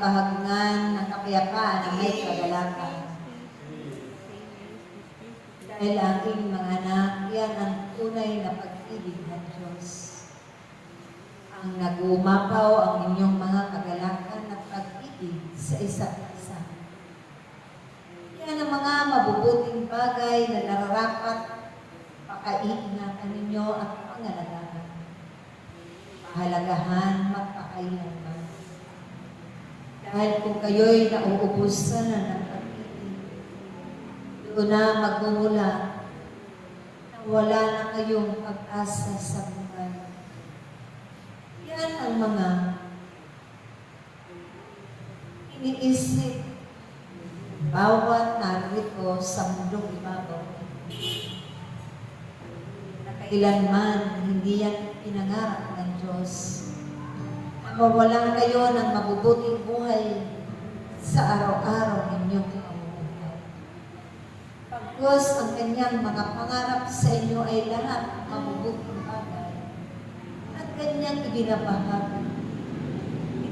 kahagingan ng kapayapaan na may kagalakan. Dahil aking mga anak, yan ang tunay na pag-ibig ng Diyos. Ang nag-uumapaw ang inyong mga kagalakan at pag-ibig sa isa't isa. Yan ang mga mabubuting bagay na nararapat pakaiingatan ninyo at pangalagaan. Pahalagahan magpakailanman. Dahil kung kayo'y nauubusan na ng pag-ibig, doon na magmumula na wala na kayong pag-asa sa buhay. Yan ang mga iniisip bawat narito sa mundong ibabaw. Na kailanman hindi yan pinangarap ng Diyos. Na mawalan kayo ng mabubuting buhay sa araw-araw ninyong pamumuhay. Pagkos ang kanyang mga pangarap sa inyo ay lahat mabubuting bagay at kanyang ibinabahagi.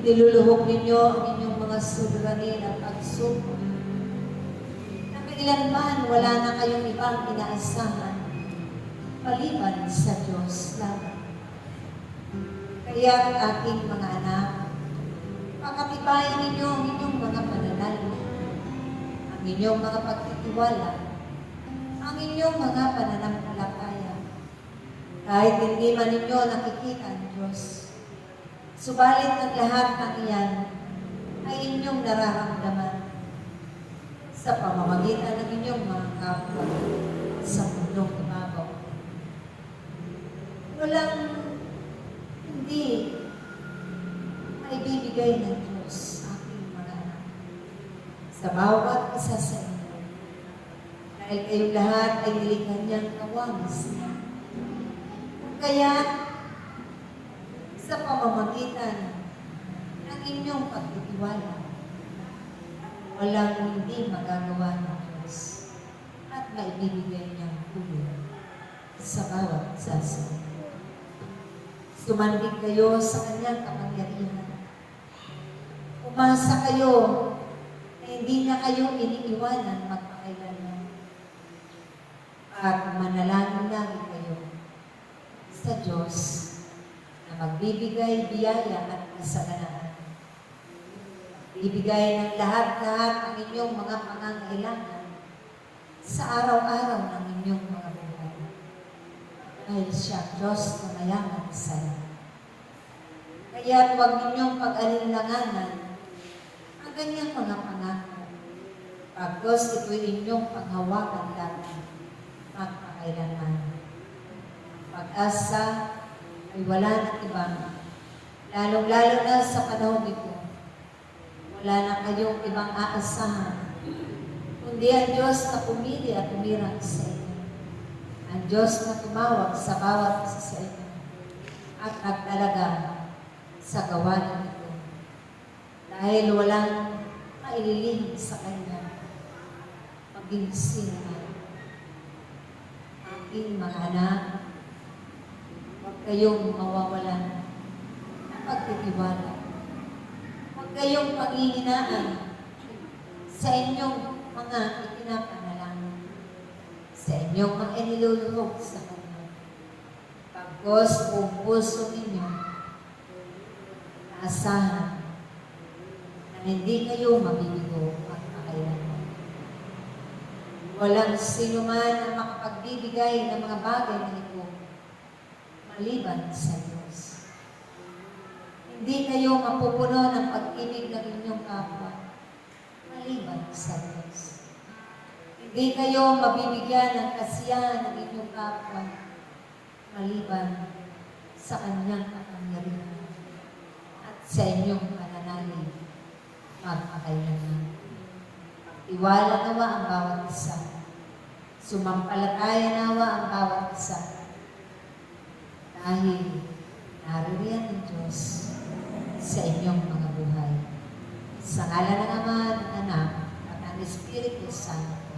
Niluluhog ninyo ang inyong mga suliranin at pagsubok. Na kailanman wala na kayong ibang inaasahan maliban sa Diyos lamang. Kaya aking mga anak, pakatibayan ninyo ang inyong mga pananalig, ang inyong mga pagtitiwala, ang inyong mga pananampalataya. Kahit hindi man ninyo nakikita ang Diyos, subalit ang lahat ng iyan ay inyong nararamdaman sa pamamagitan ng inyong mga kapwa sa mundong ibabaw. Walang hindi maibibigay ng Diyos aking mga anak sa bawat isa sa inyo. Dahil kayong lahat ay nilikha niyang kawamis niya. Kaya, sa pamamagitan ng inyong pagtitiwala, walang hindi magagawa ng Diyos at maibibigay niyang tulong sa bawat isa. Sumandig kayo sa kanyang kapangyarihan. Umasa kayo na hindi niya kayo iniiwanan magpakailanman. At manalangin lagi kayo sa Diyos na magbibigay biyaya at kasaganaan. Bibigay ng lahat-lahat ang inyong mga pangangailangan sa araw-araw ng inyong mga buhay. Dahil siya Diyos na mayaman sa lahat. Kaya huwag ninyong pag-alinlanganan ang kanyang mga pangako. Pagkos ito'y inyong panghawakan lamang magpakailanman. Pag-asa ay wala ng iba, lalong-lalo na sa panahon ito. Wala na kayong ibang aasahan, kundi ang Diyos na pumili at tumirang sa inyo. Ang Diyos na tumawag sa bawat isa sa inyo at nagtalaga sa gawain ito. Dahil walang maililihim sa Kanya, maging sino man. Aking mga anak, huwag kayong mawawalan ng pagtitiwala. Huwag kayong panghihinaan sa inyong mga ipinapanalangin, sa inyong mga iniluluhog sa Kanya. Pagkos buong puso ninyo, naasahan na hindi kayo mabibigo magpakailanman. Walang sino man ang makapagbibigay ng mga bagay na ito maliban sa Diyos. Hindi kayo mapupuno ng pag-ibig ng inyong kapwa maliban sa Diyos. Hindi kayo mabibigyan ng kasiyahan ng inyong kapwa maliban sa Kanyang kapangyarihan at sa inyong pananalig magpakailanman. Pagtiwala nawa ang bawat isa. Sumampalataya nawa ang bawat isa. Dahil naririyan ng Diyos sa inyong mga buhay. Sa ngalan ng Ama, ng Anak, at ng Espiritu Santo.